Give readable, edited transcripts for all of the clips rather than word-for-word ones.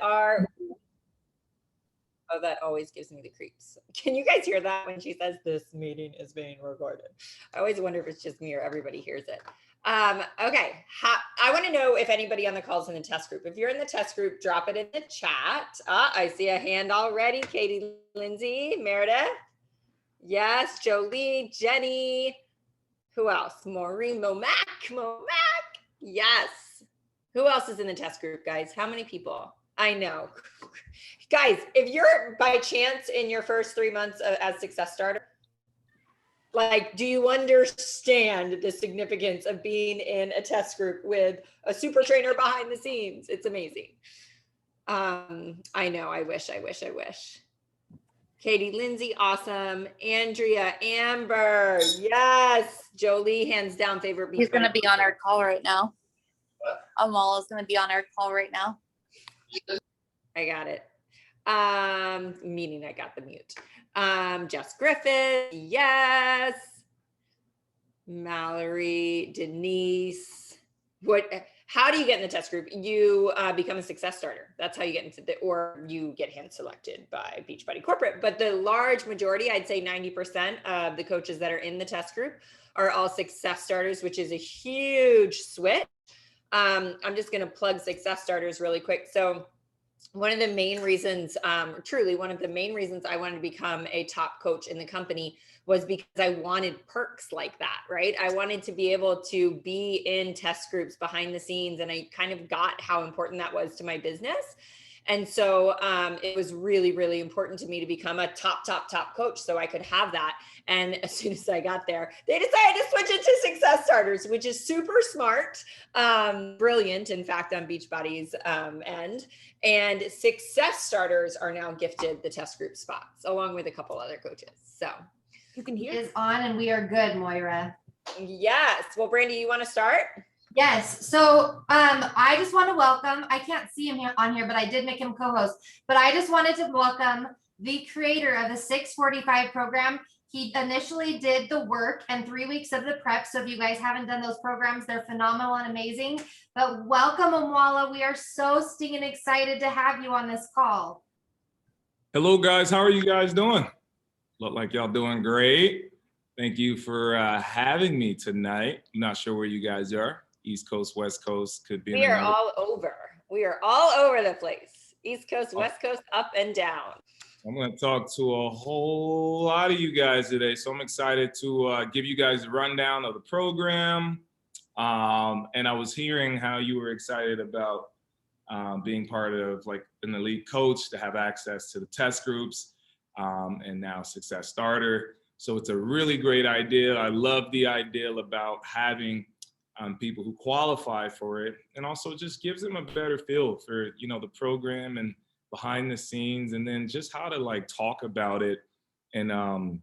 Our Oh, that always gives me the creeps. Can you guys hear that when she says this meeting is being recorded? I always wonder if it's just me or everybody hears it. Okay, I want to know if anybody on the call is in the test group. If you're in the test group, drop it in the chat. I see a hand already. Katie, Lindsay, Meredith. Yes, Jolie, Jenny. Who else? Maureen, Momac. Yes. Who else is in the test group, guys? How many people? I know. Guys, if you're by chance in your first 3 months as success starter, like, do you understand the significance of being in a test group with a super trainer behind the scenes? It's amazing. I know, I wish. Katie, Lindsay, awesome. Andrea, Amber, yes. Jolie, hands down, favorite. He's going to be on our call right now. Amola's going to be on our call right now. I got it. Meaning I got the mute. Jess Griffith, yes. Mallory, Denise. How do you get in the test group? You become a success starter. That's how you get into or you get hand selected by Beachbody Corporate. But the large majority, I'd say 90% of the coaches that are in the test group are all success starters, which is a huge switch. I'm just going to plug success starters really quick. So one of the main reasons, truly one of the main reasons I wanted to become a top coach in the company was because I wanted perks like that, right? I wanted to be able to be in test groups behind the scenes, and I kind of got how important that was to my business. And so it was really, really important to me to become a top coach so I could have that. And as soon as I got there, they decided to switch it to success starters, which is super smart, brilliant, in fact, on Beachbody's end. And success starters are now gifted the test group spots, along with a couple other coaches. So you can hear. It is on and we are good, Moira. Yes. Well, Brandy, you want to start? Yes. So I just want to welcome, I can't see him here on here, but I did make him co-host, but I just wanted to welcome the creator of the 645 program. He initially did the work and 3 weeks of the prep. So if you guys haven't done those programs, they're phenomenal and amazing. But welcome, Amoila. We are so stinking excited to have you on this call. Hello, guys. How are you guys doing? Look like y'all doing great. Thank you for having me tonight. I'm not sure where you guys are. East Coast, West Coast, could be. We are all over. We are all over the place. East Coast, West Coast, up and down. I'm going to talk to a whole lot of you guys today. So I'm excited to give you guys a rundown of the program. And I was hearing how you were excited about being part of like an elite coach, to have access to the test groups, and now success starter. So it's a really great idea. I love the idea about having people who qualify for it, and also just gives them a better feel for, you know, the program and behind the scenes, and then just how to like talk about it and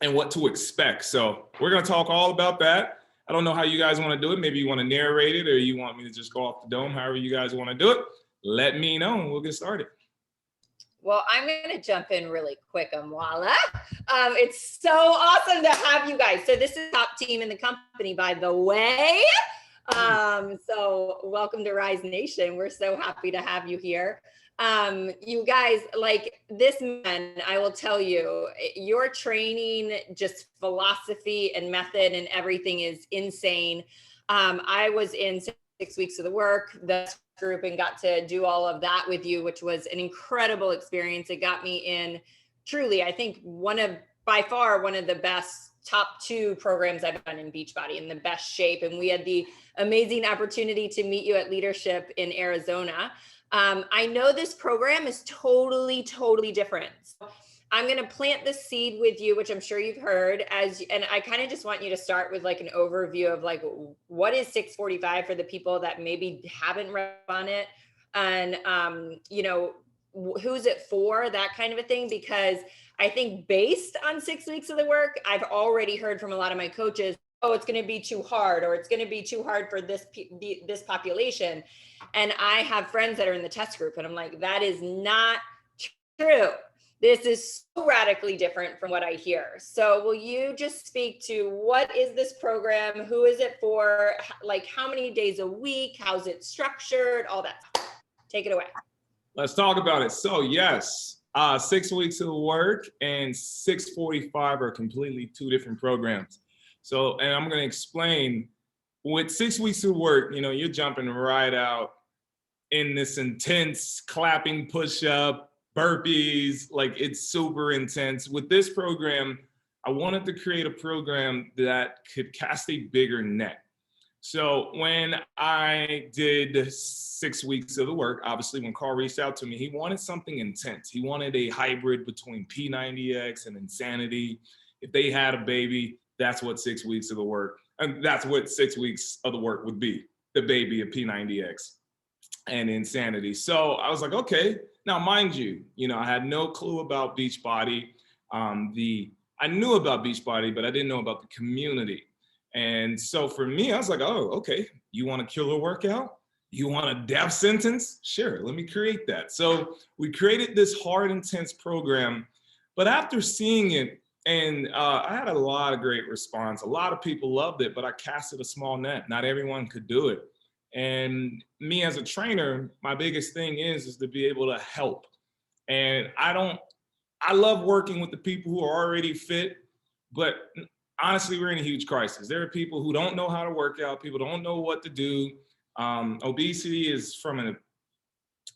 what to expect. So we're going to talk all about that. I don't know how you guys want to do it. Maybe you want to narrate it, or you want me to just go off the dome. However you guys want to do it, let me know and we'll get started. Well, I'm going to jump in really quick, Amoila. It's so awesome to have you guys. So this is the top team in the company, by the way. So welcome to Rise Nation. We're so happy to have you here. You guys, like this man, I will tell you, your training, just philosophy and method and everything is insane. I was in 6 weeks of the work, the group, and got to do all of that with you, which was an incredible experience. It got me in truly, I think by far one of the best top 2 programs I've done in Beachbody, in the best shape. And we had the amazing opportunity to meet you at Leadership in Arizona. I know this program is totally different. So I'm going to plant the seed with you, which I'm sure you've heard, and I kind of just want you to start with like an overview of like, what is 645 for the people that maybe haven't read on it, and you know, who's it for, that kind of a thing. Because I think based on 6 weeks of the work, I've already heard from a lot of my coaches, oh, it's going to be too hard, or it's going to be too hard for this population. And I have friends that are in the test group, and I'm like, that is not true. This is so radically different from what I hear. So will you just speak to what is this program? Who is it for? Like, how many days a week? How's it structured? All that. Take it away. Let's talk about it. So yes, 6 weeks of work and 645 are completely two different programs. So, and I'm going to explain with 6 weeks of work, you know, you're jumping right out in this intense clapping push-up, burpees, like it's super intense. With this program, I wanted to create a program that could cast a bigger net. So when I did 6 weeks of the work, obviously when Carl reached out to me, he wanted something intense. He wanted a hybrid between P90X and Insanity. If they had a baby, that's what 6 weeks of the work, and that's what 6 weeks of the work would be, the baby of P90X and Insanity. So I was like, okay. Now, mind you, I had no clue about Beachbody. I knew about Beachbody, but I didn't know about the community. And so for me, I was like, oh, okay, you want a killer workout? You want a death sentence? Sure, let me create that. So we created this hard, intense program. But after seeing it, and I had a lot of great response. A lot of people loved it, but I casted a small net. Not everyone could do it. And me as a trainer, my biggest thing is to be able to help. And I love working with the people who are already fit, but honestly, we're in a huge crisis. There are people who don't know how to work out. People don't know what to do. Obesity is from an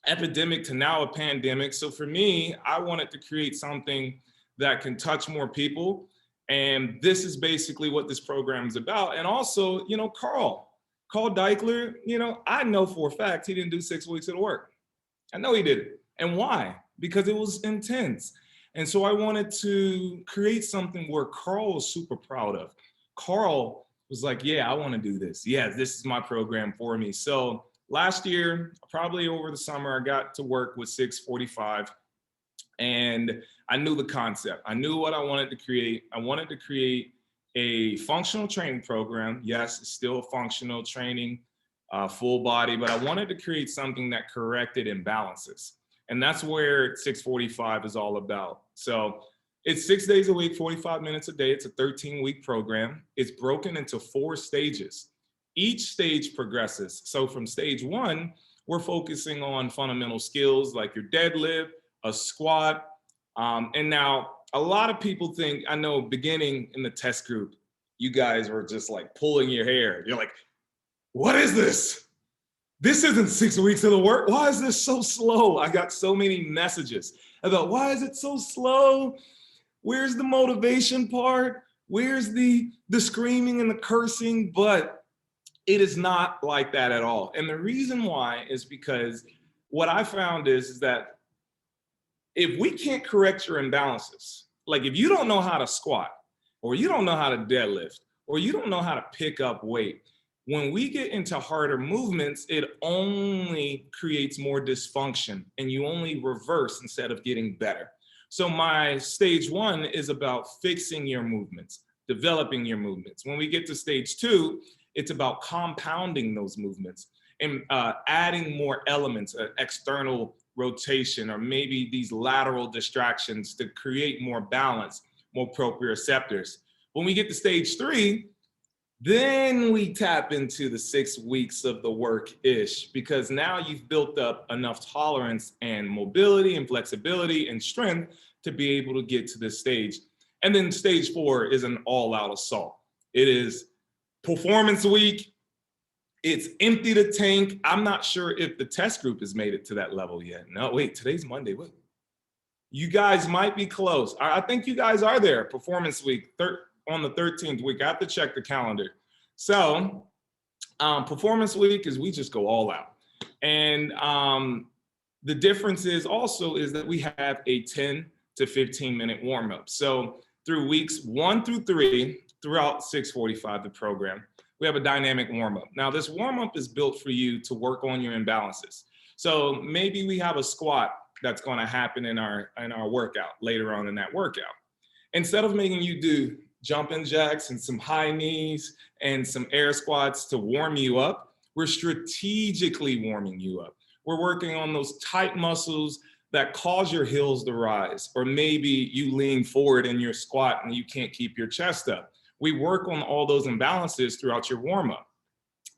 epidemic to now a pandemic. So for me, I wanted to create something that can touch more people. And this is basically what this program is about. And also, Carl Deichler, I know for a fact he didn't do 6 weeks of the work. I know he didn't. And why? Because it was intense. And so I wanted to create something where Carl was super proud of. Carl was like, yeah, I want to do this. Yeah, this is my program for me. So last year, probably over the summer, I got to work with 645. And I knew the concept. I knew what I wanted to create. I wanted to create a functional training program. Yes, it's still functional training, full body, but I wanted to create something that corrected imbalances. And that's where 645 is all about. So it's 6 days a week, 45 minutes a day. It's a 13-week program. It's broken into 4 stages. Each stage progresses. So from stage 1, we're focusing on fundamental skills like your deadlift, a squat. And now a lot of people think, I know beginning in the test group, you guys were just like pulling your hair. You're like, what is this? This isn't 6 weeks of the work. Why is this so slow? I got so many messages about why is it so slow? Where's the motivation part? Where's the screaming and the cursing? But it is not like that at all. And the reason why is because what I found is that if we can't correct your imbalances, like if you don't know how to squat, or you don't know how to deadlift, or you don't know how to pick up weight, when we get into harder movements, it only creates more dysfunction and you only reverse instead of getting better. So my stage 1 is about fixing your movements, developing your movements. When we get to stage 2, it's about compounding those movements and adding more elements, external rotation, or maybe these lateral distractions to create more balance, more proprioceptors. When we get to stage 3, then we tap into the 6 weeks of the work-ish, because now you've built up enough tolerance and mobility and flexibility and strength to be able to get to this stage. And then stage 4 is an all-out assault. It is performance week. It's empty the tank. I'm not sure if the test group has made it to that level yet. No, wait, today's Monday. What? You guys might be close. I think you guys are there. Performance week on the 13th week. I have to check the calendar. So performance week is we just go all out. And the difference is also is that we have a 10 to 15 minute warm up. So through weeks 1 through 3, throughout 645, the program, we have a dynamic warm up. Now this warm up is built for you to work on your imbalances. So maybe we have a squat that's going to happen in our workout later on in that workout. Instead of making you do jumping jacks and some high knees and some air squats to warm you up, we're strategically warming you up. We're working on those tight muscles that cause your heels to rise, or maybe you lean forward in your squat and you can't keep your chest up. We work on all those imbalances throughout your warm up.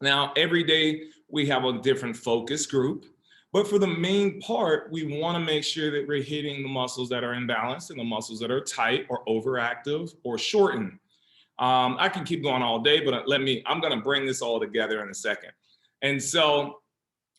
Now, every day we have a different focus group. But for the main part, we want to make sure that we're hitting the muscles that are imbalanced and the muscles that are tight or overactive or shortened. I can keep going all day, but I'm going to bring this all together in a second. And so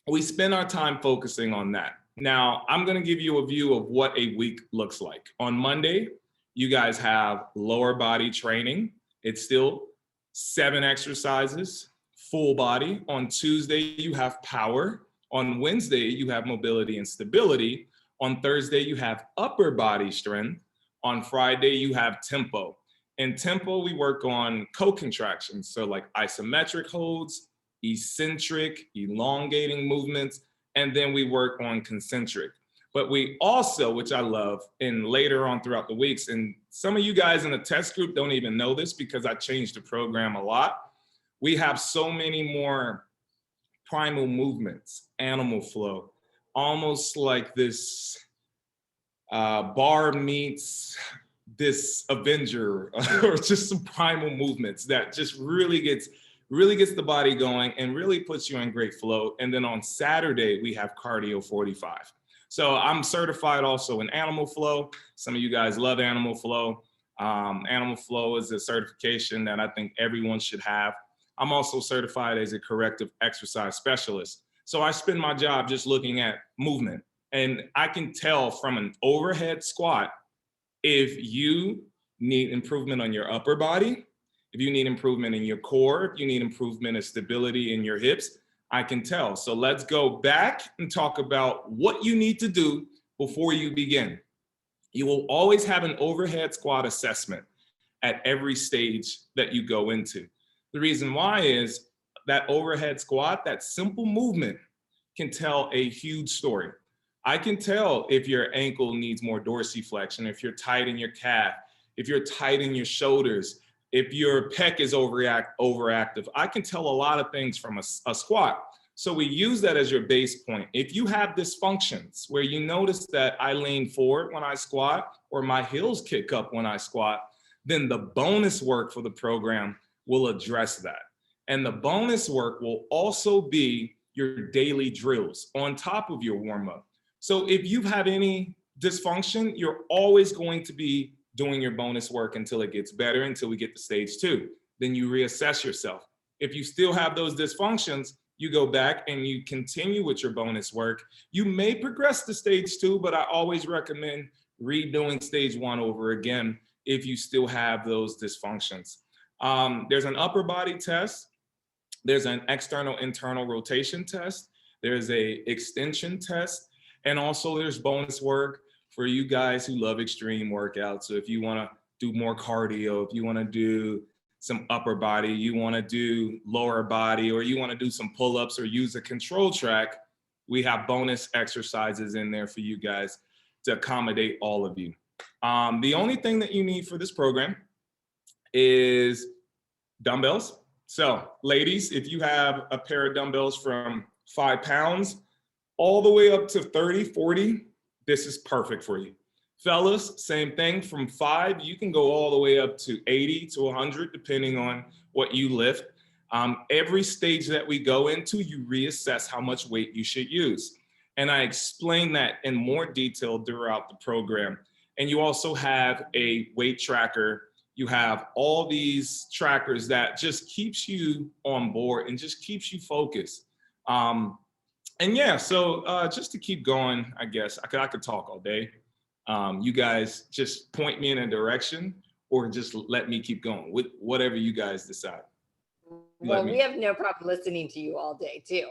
we spend our time focusing on that. Now, I'm going to give you a view of what a week looks like. On Monday, you guys have lower body training. It's still 7 exercises, full body. On Tuesday, you have power. On Wednesday, you have mobility and stability. On Thursday, you have upper body strength. On Friday, you have tempo. In tempo, we work on co-contractions. So like isometric holds, eccentric, elongating movements, and then we work on concentric. But we also, which I love, and later on throughout the weeks, and some of you guys in the test group don't even know this because I changed the program a lot. We have so many more primal movements, animal flow, almost like this bar meets this Avenger, or just some primal movements that just really gets the body going and really puts you in great flow. And then on Saturday, we have cardio 45. So I'm certified also in animal flow. Some of you guys love animal flow. Animal flow is a certification that I think everyone should have. I'm also certified as a corrective exercise specialist. So I spend my job just looking at movement. And I can tell from an overhead squat if you need improvement on your upper body, if you need improvement in your core, if you need improvement in stability in your hips, I can tell. So let's go back and talk about what you need to do before you begin. You will always have an overhead squat assessment at every stage that you go into. The reason why is that overhead squat, that simple movement, can tell a huge story. I can tell if your ankle needs more dorsiflexion, if you're tight in your calf, if you're tight in your shoulders, if your pec is overactive. I can tell a lot of things from a squat. So we use that as your base point. If you have dysfunctions where you notice that I lean forward when I squat or my heels kick up when I squat, then the bonus work for the program will address that. And the bonus work will also be your daily drills on top of your warm-up. So if you have any dysfunction, you're always going to be doing your bonus work until it gets better, until we get to stage 2. Then you reassess yourself. If you still have those dysfunctions, you go back and you continue with your bonus work. You may progress to stage 2, but I always recommend redoing stage 1 over again if you still have those dysfunctions. There's an upper body test. There's an external internal rotation test. There's a extension test. And also there's bonus work for you guys who love extreme workouts. So if you want to do more cardio, if you want to do some upper body, you want to do lower body, or you want to do some pull-ups or use a control track, we have bonus exercises in there for you guys to accommodate all of you. The only thing that you need for this program is dumbbells. So ladies, if you have a pair of dumbbells from 5 pounds all the way up to 30, 40, this is perfect for you. Fellas, same thing, from 5, you can go all the way up to 80 to 100, depending on what you lift. Every stage that we go into, you reassess how much weight you should use. And I explain that in more detail throughout the program. And you also have a weight tracker. You have all these trackers that just keeps you on board and just keeps you focused. And yeah, so just to keep going, I guess I could talk all day. You guys just point me in a direction or just let me keep going with whatever you guys decide. Well, we have no problem listening to you all day too.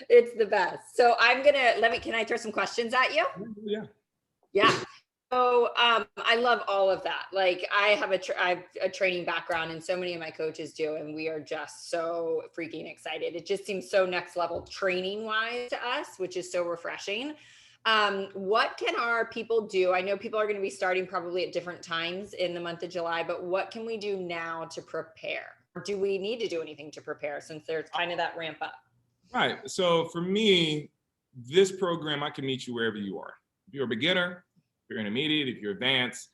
It's the best. So I'm gonna, can I throw some questions at you? Yeah. Yeah. So I love all of that. Like I have a training background and so many of my coaches do, and we are just so freaking excited. It just seems so next level training wise to us, which is so refreshing. What can our people do? I know people are going to be starting probably at different times in the month of July, but what can we do now to prepare? Or do we need to do anything to prepare since there's kind of that ramp up? Right. So for me, this program, I can meet you wherever you are. If you're a beginner, if you're intermediate, if you're advanced,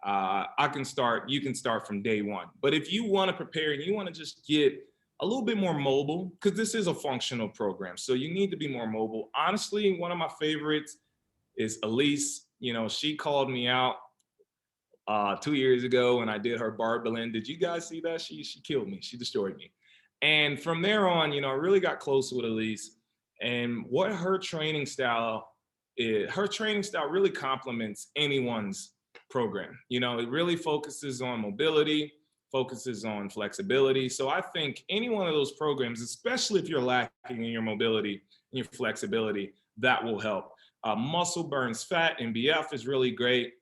you can start from day 1. But if you want to prepare and you want to just get a little bit more mobile, because this is a functional program. So you need to be more mobile. Honestly, one of my favorites is Elise. You know, she called me out 2 years ago when I did her barbelling. Did you guys see that? She killed me. She destroyed me. And from there on, you know, I really got close with Elise. And what her training style is, her training style really complements anyone's program. You know, it really focuses on mobility, focuses on flexibility. So I think any one of those programs, especially if you're lacking in your mobility and your flexibility, that will help. Muscle burns fat, MBF is really great.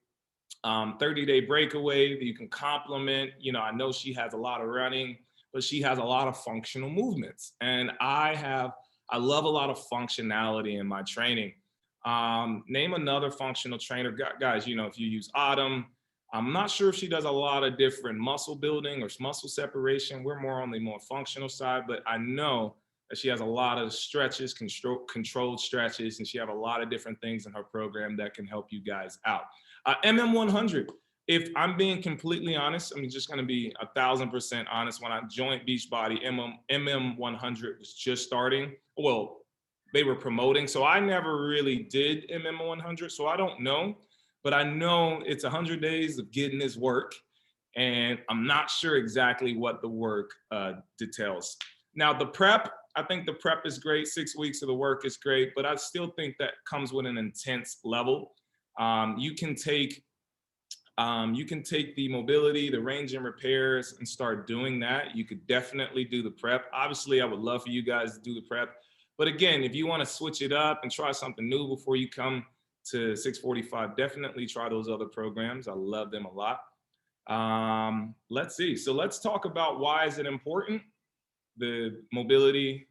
30-day breakaway that you can complement. You know, I know she has a lot of running, but she has a lot of functional movements. And I love a lot of functionality in my training. Name another functional trainer. Guys, you know, if you use Autumn, I'm not sure if she does a lot of different muscle building or muscle separation. We're more on the more functional side, but I know that she has a lot of stretches, controlled stretches, and she has a lot of different things in her program that can help you guys out. MM100, if I'm being completely honest, I'm just gonna be 1,000% honest. When I joined Beachbody, MM100 was just starting. Well, they were promoting, so I never really did MM100, so I don't know. But I know it's 100 days of getting this work, and I'm not sure exactly what the work details. Now, the prep, I think the prep is great. 6 weeks of the work is great, but I still think that comes with an intense level. You can take the mobility, the range and repairs, and start doing that. You could definitely do the prep. Obviously, I would love for you guys to do the prep. But again, if you want to switch it up and try something new before you come to 645, definitely try those other programs. I love them a lot. Let's see. So let's talk about why is it important? The mobility.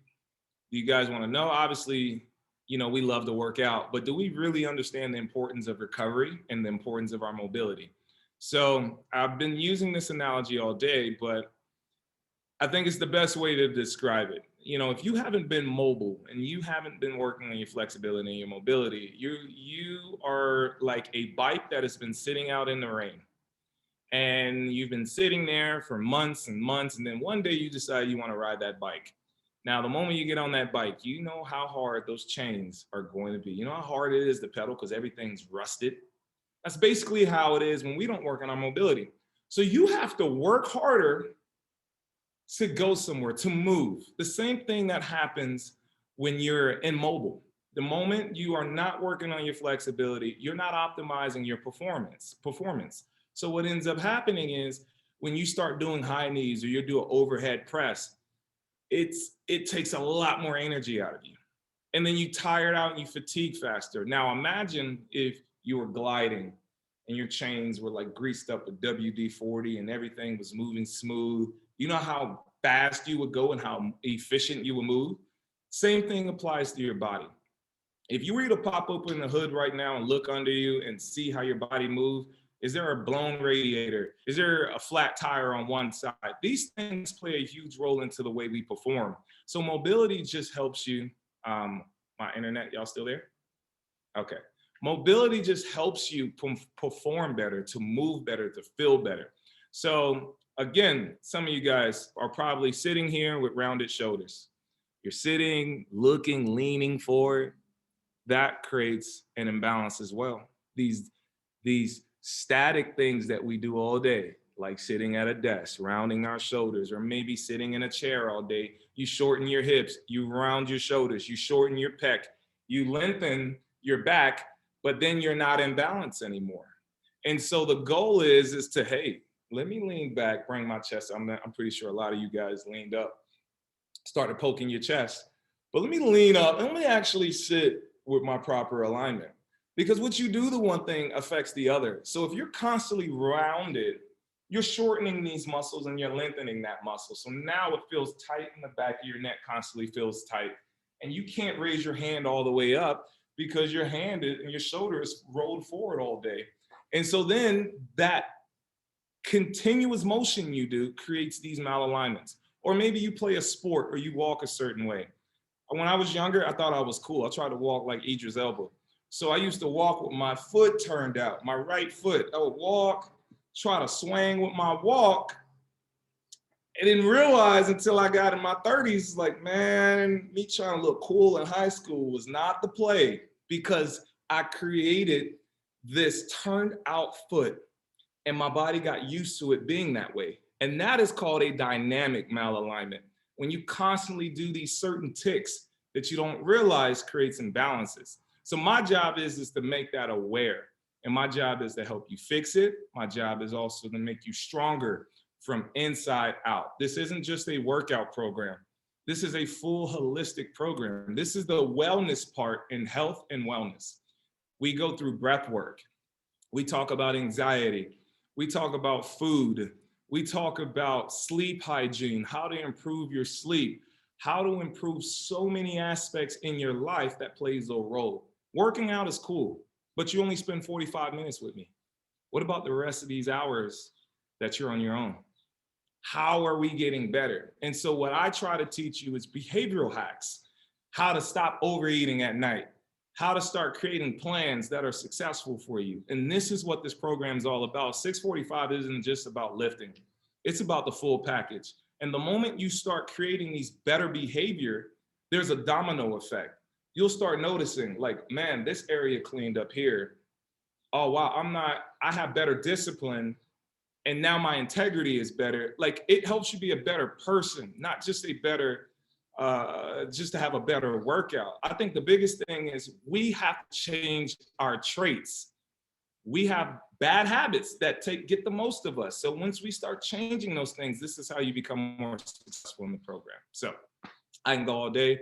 Do you guys want to know? Obviously, you know, we love to work out, but do we really understand the importance of recovery and the importance of our mobility? So I've been using this analogy all day, but I think it's the best way to describe it. You know, if you haven't been mobile and you haven't been working on your flexibility and your mobility, you are like a bike that has been sitting out in the rain. And you've been sitting there for months and months, and then one day you decide you want to ride that bike. Now, the moment you get on that bike, you know how hard those chains are going to be. You know how hard it is to pedal because everything's rusted. That's basically how it is when we don't work on our mobility. So you have to work harder to go somewhere, to move. The same thing that happens when you're immobile. The moment you are not working on your flexibility, you're not optimizing your performance. So what ends up happening is when you start doing high knees or you do an overhead press, it takes a lot more energy out of you. And then you tire out and you fatigue faster. Now imagine if you were gliding and your chains were like greased up with WD-40 and everything was moving smooth. You know how fast you would go and how efficient you would move? Same thing applies to your body. If you were to pop open the hood right now and look under you and see how your body moves, is there a blown radiator? Is there a flat tire on one side? These things play a huge role into the way we perform. So mobility just helps you. My internet, y'all still there? Okay. Mobility just helps you perform better, to move better, to feel better. So again, some of you guys are probably sitting here with rounded shoulders. You're sitting, looking, leaning forward. That creates an imbalance as well. These static things that we do all day, like sitting at a desk, rounding our shoulders, or maybe sitting in a chair all day, you shorten your hips, you round your shoulders, you shorten your pec, you lengthen your back, but then you're not in balance anymore. And so the goal is to, hey, let me lean back, bring my chest. I'm pretty sure a lot of you guys leaned up, started poking your chest, but let me lean up and let me actually sit with my proper alignment. Because what you do, the one thing affects the other. So if you're constantly rounded, you're shortening these muscles and you're lengthening that muscle. So now it feels tight in the back of your neck, constantly feels tight. And you can't raise your hand all the way up because your hand and your shoulder is rolled forward all day. And so then that continuous motion you do creates these malalignments. Or maybe you play a sport or you walk a certain way. When I was younger, I thought I was cool. I tried to walk like Idris Elba. So I used to walk with my foot turned out, my right foot. I would walk, try to swing with my walk, I didn't realize until I got in my 30s, like, man, me trying to look cool in high school was not the play, because I created this turned out foot and my body got used to it being that way. And that is called a dynamic malalignment. When you constantly do these certain ticks that you don't realize creates imbalances. So my job is to make that aware. And my job is to help you fix it. My job is also to make you stronger from inside out. This isn't just a workout program. This is a full holistic program. This is the wellness part in health and wellness. We go through breath work. We talk about anxiety. We talk about food. We talk about sleep hygiene, how to improve your sleep, how to improve so many aspects in your life that plays a role. Working out is cool, but you only spend 45 minutes with me. What about the rest of these hours that you're on your own? How are we getting better? And so what I try to teach you is behavioral hacks, how to stop overeating at night, how to start creating plans that are successful for you. And this is what this program is all about. 645 isn't just about lifting. It's about the full package. And the moment you start creating these better behavior, there's a domino effect. You'll start noticing, like, man, this area cleaned up here. Oh, wow, I have better discipline. And now my integrity is better. Like, it helps you be a better person, not just a better, just to have a better workout. I think the biggest thing is we have to change our traits. We have bad habits that get the most of us. So once we start changing those things, this is how you become more successful in the program. So I can go all day.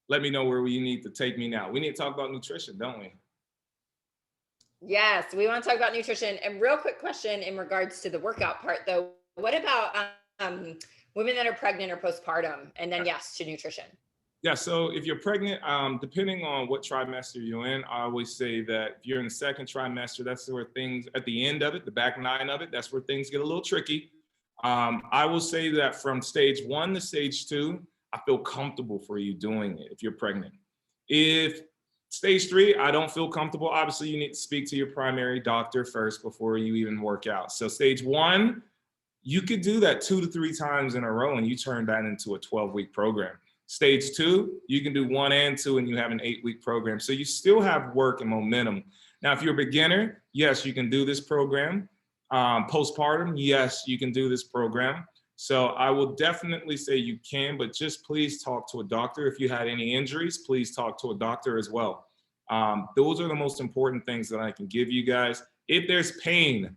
Let me know where you need to take me now. We need to talk about nutrition, don't we? Yes, we want to talk about nutrition. And real quick question in regards to the workout part, though. What about women that are pregnant or postpartum? And then, yes, to nutrition. Yeah, so if you're pregnant, depending on what trimester you're in, I always say that if you're in the second trimester, that's where things, at the end of it, the back nine of it, that's where things get a little tricky. I will say that from stage 1 to stage 2, I feel comfortable for you doing it if you're pregnant. If stage 3, I don't feel comfortable. Obviously, you need to speak to your primary doctor first before you even work out. So stage 1, you could do that 2 to 3 times in a row and you turn that into a 12-week program. Stage 2, you can do 1 and 2 and you have an 8-week program. So you still have work and momentum. Now, if you're a beginner, yes, you can do this program. Postpartum, yes, you can do this program. So I will definitely say you can, but just please talk to a doctor. If you had any injuries, please talk to a doctor as well. Those are the most important things that I can give you guys. If there's pain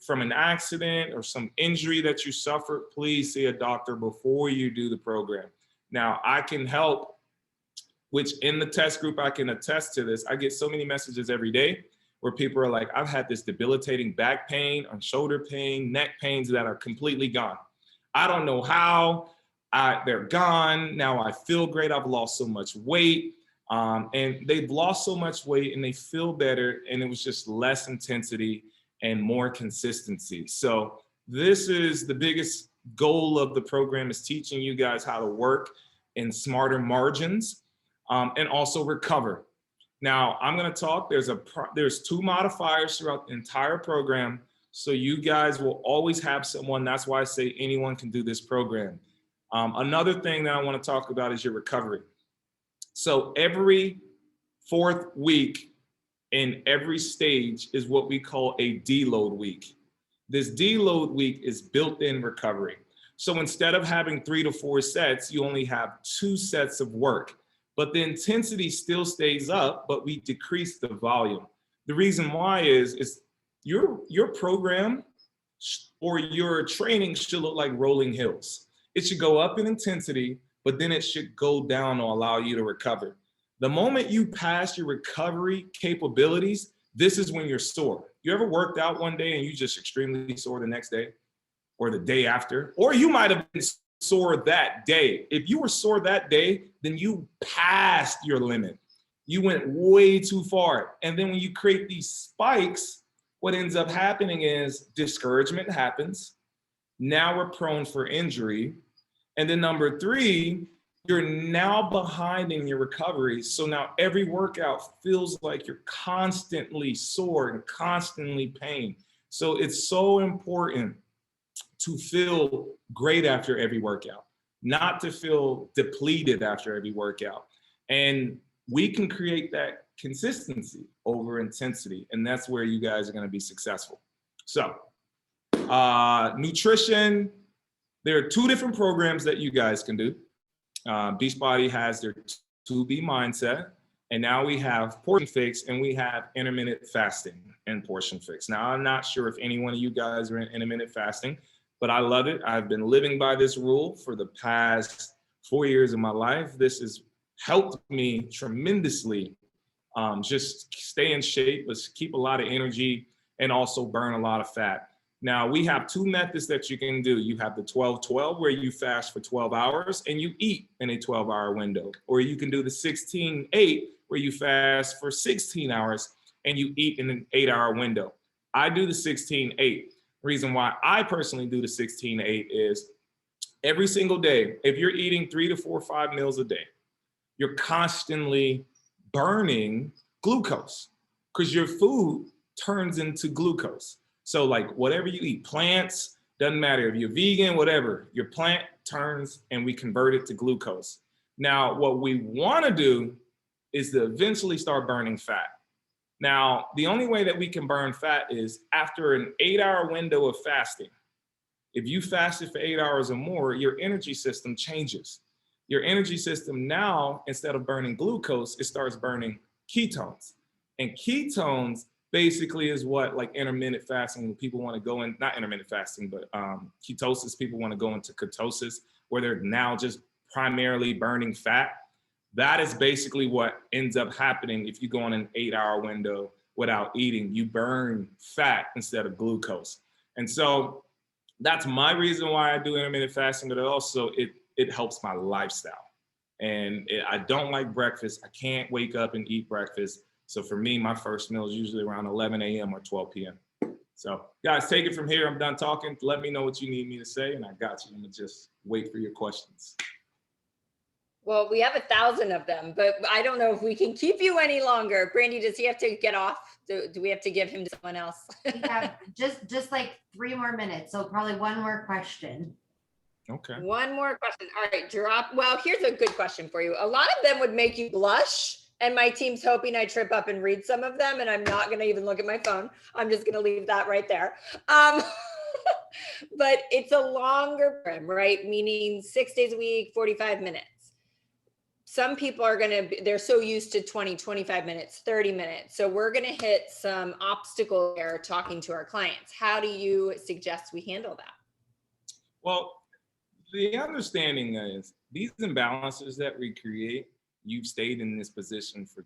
from an accident or some injury that you suffered, please see a doctor before you do the program. Now, I can help, which in the test group, I can attest to this. I get so many messages every day where people are like, I've had this debilitating back pain or shoulder pain, neck pains that are completely gone. I don't know how, they're gone. Now I feel great. I've lost so much weight. And they've lost so much weight and they feel better. And it was just less intensity and more consistency. So this is the biggest goal of the program, is teaching you guys how to work in smarter margins and also recover. Now, I'm going to talk. There's 2 modifiers throughout the entire program. So you guys will always have someone. That's why I say anyone can do this program. Another thing that I want to talk about is your recovery. So every 4th week in every stage is what we call a deload week. This deload week is built-in recovery. So instead of having 3 to 4 sets, you only have 2 sets of work. But the intensity still stays up, but we decrease the volume. The reason why is your program or your training should look like rolling hills. It should go up in intensity, but then it should go down to allow you to recover. The moment you pass your recovery capabilities, this is when you're sore. You ever worked out one day and you just extremely sore the next day or the day after? Or you might have been sore that day. If you were sore that day, then you passed your limit. You went way too far. And then when you create these spikes, what ends up happening is discouragement happens. Now we're prone for injury. And then number 3, you're now behind in your recovery. So now every workout feels like you're constantly sore and constantly pain. So it's so important to feel great after every workout, not to feel depleted after every workout. And we can create that consistency over intensity. And that's where you guys are going to be successful. So nutrition, there are 2 different programs that you guys can do. Beachbody has their 2B mindset. And now we have portion fix and we have intermittent fasting and portion fix. Now, I'm not sure if any one of you guys are in intermittent fasting, but I love it. I've been living by this rule for the past 4 years of my life. This has helped me tremendously just stay in shape, but keep a lot of energy and also burn a lot of fat. Now, we have 2 methods that you can do. You have the 12-12, where you fast for 12 hours and you eat in a 12-hour window. Or you can do the 16-8, where you fast for 16 hours and you eat in an 8-hour window. I do the 16-8. Reason why I personally do the 16-8 is every single day, if you're eating 3 to 4 or 5 meals a day, you're constantly burning glucose because your food turns into glucose. So like whatever you eat, plants, doesn't matter if you're vegan, whatever, your plant turns and we convert it to glucose. Now, what we want to do is to eventually start burning fat. Now, the only way that we can burn fat is after an 8-hour window of fasting. If you fasted for 8 hours or more, your energy system changes. Your energy system now, instead of burning glucose, it starts burning ketones. And ketones basically is what like intermittent fasting, when people want to go in, not intermittent fasting, but ketosis, people want to go into ketosis, where they're now just primarily burning fat. That is basically what ends up happening if you go on an 8-hour window without eating. You burn fat instead of glucose. And so that's my reason why I do intermittent fasting, but also it helps my lifestyle. And I don't like breakfast. I can't wake up and eat breakfast. So for me, my first meal is usually around 11 a.m. or 12 p.m. So guys, take it from here. I'm done talking. Let me know what you need me to say, and I got you. I'm gonna just wait for your questions. Well, we have 1,000 of them, but I don't know if we can keep you any longer. Brandy, does he have to get off? Do we have to give him to someone else? We have just like 3 more minutes. So probably 1 more question. Okay. 1 more question. All right, drop. Well, here's a good question for you. A lot of them would make you blush, and my team's hoping I trip up and read some of them, and I'm not going to even look at my phone. I'm just going to leave that right there. But it's a longer program, right? Meaning 6 days a week, 45 minutes. Some people are going to, they're so used to 20, 25 minutes, 30 minutes. So we're going to hit some obstacle there talking to our clients. How do you suggest we handle that? Well, the understanding is these imbalances that we create, you've stayed in this position for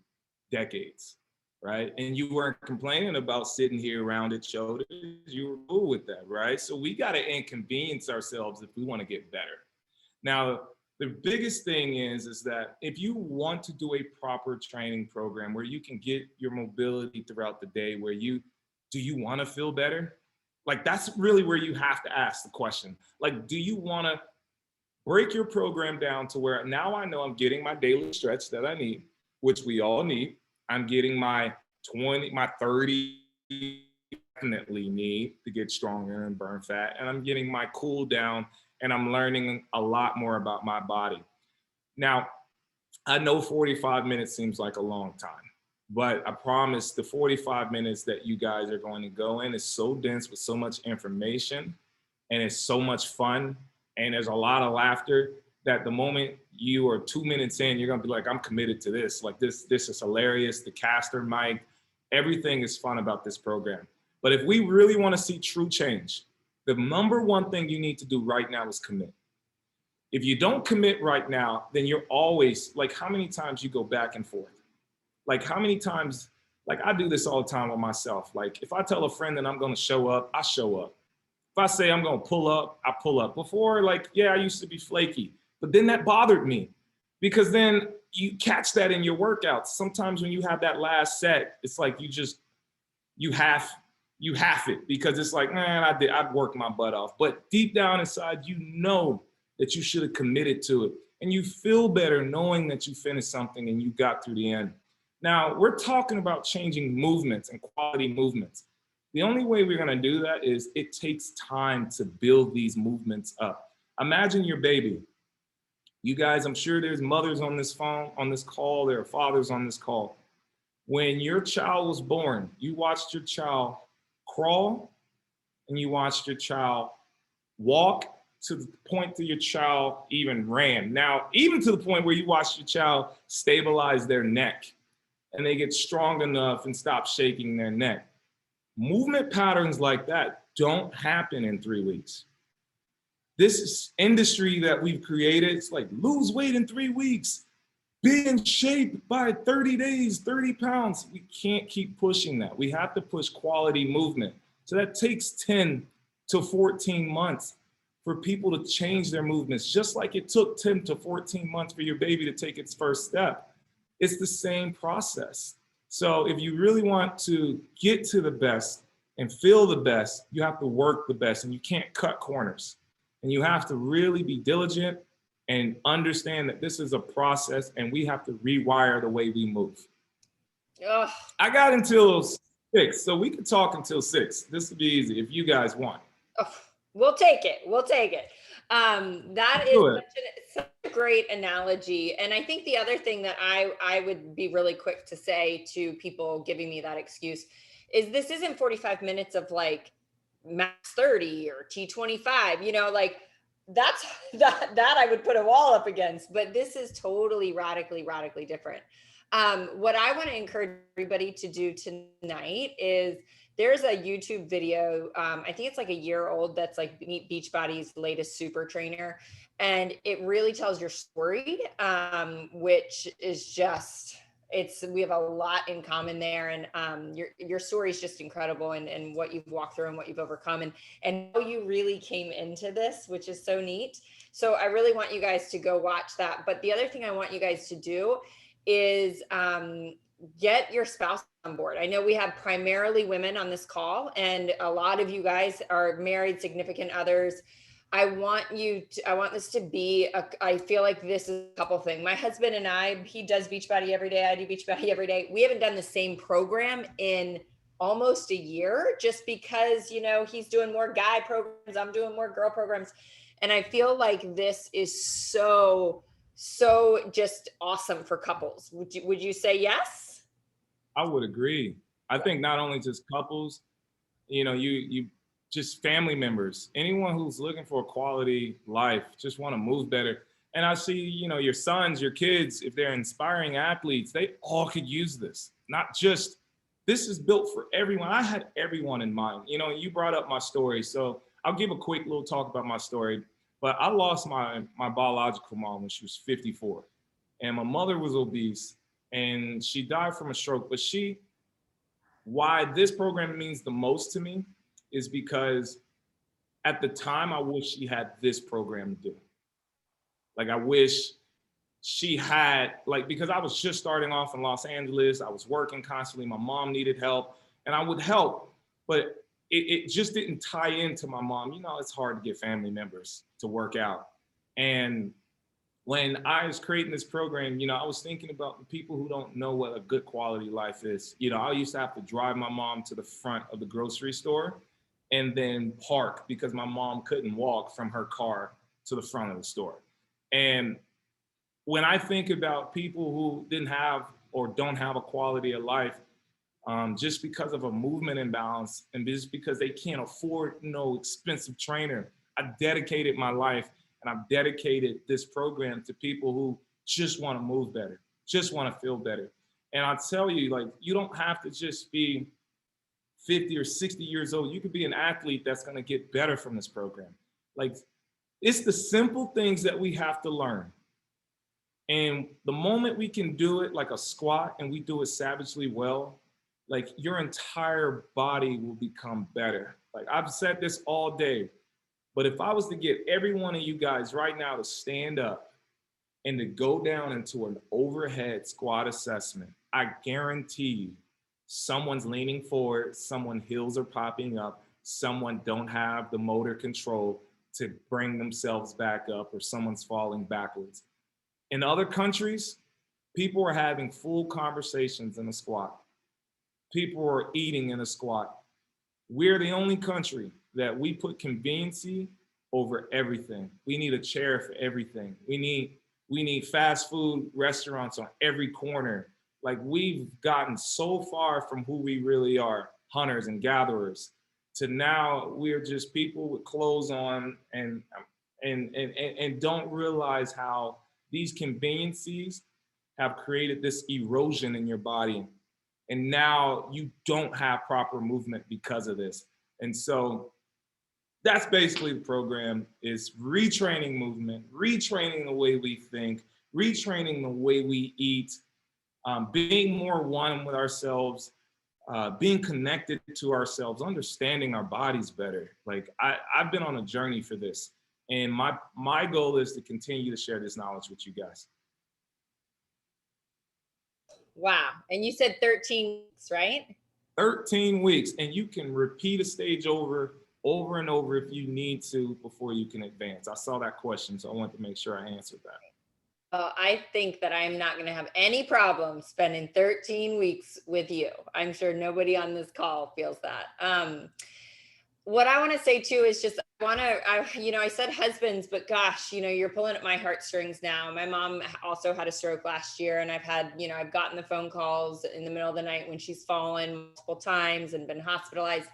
decades, right? And you weren't complaining about sitting here rounded shoulders. You were cool with that, right? So we got to inconvenience ourselves if we want to get better. Now, the biggest thing is that if you want to do a proper training program where you can get your mobility throughout the day, do you want to feel better? Like, that's really where you have to ask the question. Like, do you want to break your program down to where now I know I'm getting my daily stretch that I need, which we all need. I'm getting my 30 definitely need to get stronger and burn fat. And I'm getting my cool down, and I'm learning a lot more about my body. Now, I know 45 minutes seems like a long time, but I promise the 45 minutes that you guys are going to go in is so dense with so much information, and it's so much fun, and there's a lot of laughter that the moment you are 2 minutes in, you're gonna be like, I'm committed to this. Like this is hilarious. The caster mic, everything is fun about this program. But if we really wanna see true change, the number one thing you need to do right now is commit. If you don't commit right now, then you're always, like, how many times you go back and forth? Like how many times, like I do this all the time with myself. Like if I tell a friend that I'm gonna show up, I show up. If I say I'm gonna pull up, I pull up. Before, like, yeah, I used to be flaky, but then that bothered me because then you catch that in your workouts. Sometimes when you have that last set, it's like you half it because it's like, man, I'd worked my butt off. But deep down inside, you know that you should have committed to it. And you feel better knowing that you finished something and you got through the end. Now, we're talking about changing movements and quality movements. The only way we're gonna do that is it takes time to build these movements up. Imagine your baby. You guys, I'm sure there's mothers on this phone, on this call, there are fathers on this call. When your child was born, you watched your child crawl and you watched your child walk to the point that your child even ran. Now, even to the point where you watched your child stabilize their neck and they get strong enough and stop shaking their neck. Movement patterns like that don't happen in 3 weeks. This industry that we've created, it's like lose weight in 3 weeks, be in shape by 30 days, 30 pounds. We can't keep pushing that. We have to push quality movement. So that takes 10 to 14 months for people to change their movements, just like it took 10 to 14 months for your baby to take its first step. It's the same process. So if you really want to get to the best and feel the best, you have to work the best, and you can't cut corners. And you have to really be diligent and understand that this is a process and we have to rewire the way we move. Ugh. I got until 6, so we can talk until 6. This will be easy if you guys want. Oh, we'll take it. We'll take it. That is such a great analogy. And I think the other thing that I would be really quick to say to people giving me that excuse is this isn't 45 minutes of like max 30 or T25, you know, like that I would put a wall up against, but this is totally radically different. What I want to encourage everybody to do tonight is there's a YouTube video. I think it's like a year old. That's like Beachbody's latest super trainer. And it really tells your story, which is just, we have a lot in common there. And your story is just incredible, and what you've walked through and what you've overcome and how you really came into this, which is so neat. So I really want you guys to go watch that. But the other thing I want you guys to do is get your spouse on board. I know we have primarily women on this call, and a lot of you guys are married, significant others. I want this to be I feel like this is a couple thing. My husband and I, he does Beachbody every day. I do Beachbody every day. We haven't done the same program in almost a year, just because, you know, he's doing more guy programs, I'm doing more girl programs. And I feel like this is so just awesome for couples. Would you say yes? I would agree. I think not only just couples, you know, you just family members, anyone who's looking for a quality life, just want to move better. And I see, you know, your sons, your kids, if they're inspiring athletes, they all could use this. Not just, this is built for everyone. I had everyone in mind. You know, you brought up my story. So I'll give a quick little talk about my story. But I lost my biological mom when she was 54. And my mother was obese and she died from a stroke. But why this program means the most to me is because at the time, I wish she had this program to do. Like, I wish she had, like, because I was just starting off in Los Angeles, I was working constantly, my mom needed help, and I would help, but it just didn't tie into my mom. You know, it's hard to get family members to work out. And when I was creating this program, you know, I was thinking about the people who don't know what a good quality life is. You know, I used to have to drive my mom to the front of the grocery store and then park because my mom couldn't walk from her car to the front of the store. And when I think about people who didn't have or don't have a quality of life, just because of a movement imbalance and just because they can't afford no expensive trainer, I dedicated my life and I've dedicated this program to people who just want to move better, just want to feel better. And I tell you, like, you don't have to just be 50 or 60 years old. You could be an athlete that's going to get better from this program. Like, it's the simple things that we have to learn. And the moment we can do it like a squat and we do it savagely well, like, your entire body will become better. Like, I've said this all day, but if I was to get every one of you guys right now to stand up and to go down into an overhead squat assessment, I guarantee you someone's leaning forward, someone heels are popping up, someone don't have the motor control to bring themselves back up, or someone's falling backwards. In other countries, people are having full conversations in a squat. People are eating in a squat. We're the only country that we put conveniency over everything. We need a chair for everything. We need fast food restaurants on every corner. Like, we've gotten so far from who we really are, hunters and gatherers, to now we're just people with clothes on and don't realize how these conveniencies have created this erosion in your body. And now you don't have proper movement because of this. And so that's basically the program, is retraining movement, retraining the way we think, retraining the way we eat, being more one with ourselves, being connected to ourselves, understanding our bodies better. Like, I've been on a journey for this. And my goal is to continue to share this knowledge with you guys. Wow. And you said 13 weeks, right? 13 weeks. And you can repeat a stage over and over if you need to before you can advance. I saw that question, so I wanted to make sure I answered that. I think that I'm not going to have any problem spending 13 weeks with you. I'm sure nobody on this call feels that. What I want to say too is just, I said husbands, but gosh, you're pulling at my heartstrings now. My mom also had a stroke last year, and I've gotten the phone calls in the middle of the night when she's fallen multiple times and been hospitalized.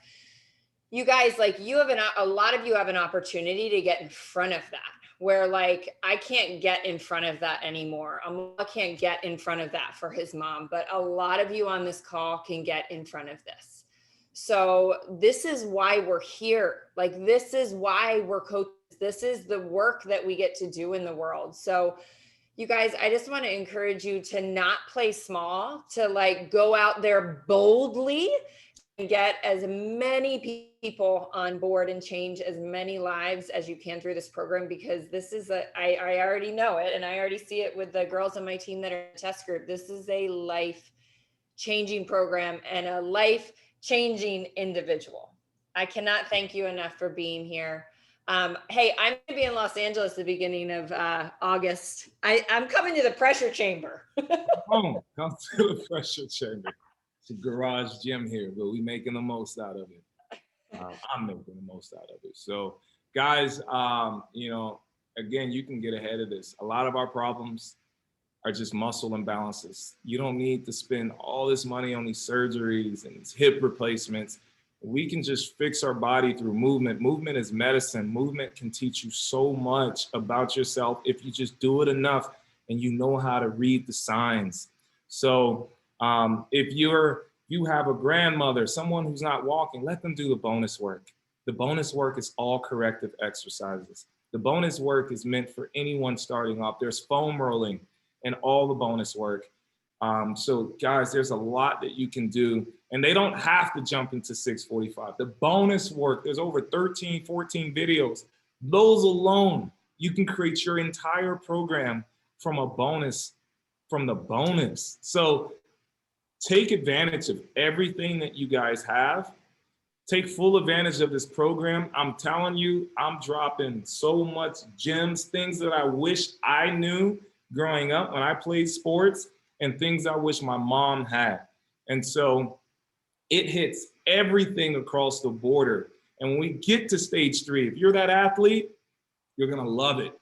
You guys, like, a lot of you have an opportunity to get in front of that, where, like, I can't get in front of that anymore. I can't get in front of that for his mom, but a lot of you on this call can get in front of this. So this is why we're here. Like, this is why we're coaches. This is the work that we get to do in the world. So you guys, I just want to encourage you to not play small, to, like, go out there boldly and get as many people on board and change as many lives as you can through this program, because this is I already know it, and I already see it with the girls on my team that are in the test group. This is a life-changing program and a life-changing individual. I cannot thank you enough for being here. Hey, I'm going to be in Los Angeles at the beginning of August. I'm coming to the pressure chamber. Come to the pressure chamber. It's a garage gym here, but we making the most out of it. I'm making the most out of it. So, guys, again, you can get ahead of this. A lot of our problems are just muscle imbalances. You don't need to spend all this money on these surgeries and these hip replacements. We can just fix our body through movement. Movement is medicine. Movement can teach you so much about yourself if you just do it enough and you know how to read the signs. So if you have a grandmother, someone who's not walking, let them do the bonus work. The bonus work is all corrective exercises. The bonus work is meant for anyone starting off. There's foam rolling and all the bonus work. So guys, there's a lot that you can do, and they don't have to jump into 645. The bonus work, there's over 13, 14 videos. Those alone, you can create your entire program from the bonus. So take advantage of everything that you guys have. Take full advantage of this program. I'm telling you, I'm dropping so much gems, things that I wish I knew growing up when I played sports, and things I wish my mom had. And so it hits everything across the border. And when we get to stage 3, if you're that athlete, you're gonna love it.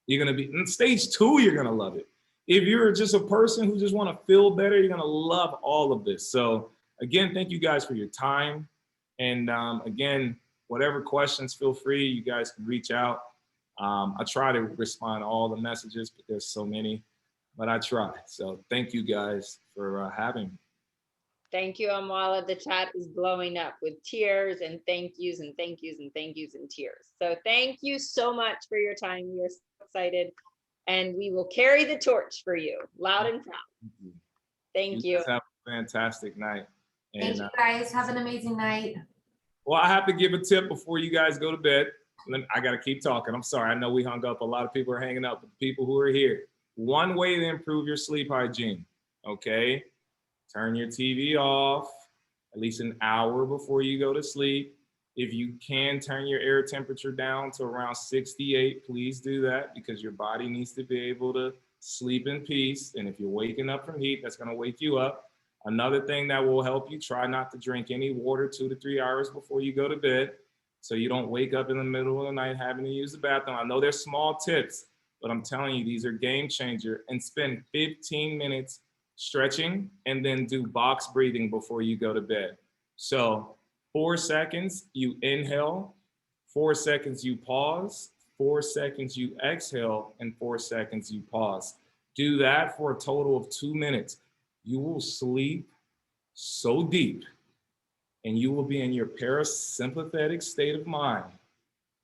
You're gonna be in stage 2, you're gonna love it. If you're just a person who just wanna feel better, you're gonna love all of this. So again, thank you guys for your time. And again, whatever questions, feel free, you guys can reach out. I try to respond to all the messages, but there's so many, but I try. So thank you guys for having me. Thank you, Amoila. The chat is blowing up with tears and thank yous and thank yous and thank yous and tears. So thank you so much for your time. We are so excited, and we will carry the torch for you loud and proud. Thank you. Have a fantastic night. Thank you guys. Have an amazing night. Well, I have to give a tip before you guys go to bed. I got to keep talking. I'm sorry. I know we hung up. A lot of people are hanging up. But the people who are here, one way to improve your sleep hygiene, okay? Turn your TV off at least an hour before you go to sleep. If you can turn your air temperature down to around 68, please do that, because your body needs to be able to sleep in peace. And if you're waking up from heat, that's going to wake you up. Another thing that will help you, try not to drink any water 2 to 3 hours before you go to bed, so you don't wake up in the middle of the night having to use the bathroom. I know they're small tips, but I'm telling you, these are game changer. And spend 15 minutes stretching and then do box breathing before you go to bed. So 4 seconds, you inhale, 4 seconds, you pause, 4 seconds, you exhale, and 4 seconds, you pause. Do that for a total of 2 minutes. You will sleep so deep, and you will be in your parasympathetic state of mind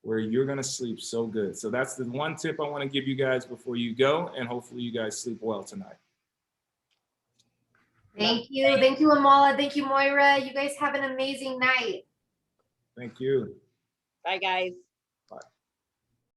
where you're gonna sleep so good. So that's the one tip I wanna give you guys before you go, and hopefully you guys sleep well tonight. Thank you. Thank you, Amoila. Thank you, Moira. You guys have an amazing night. Thank you. Bye, guys.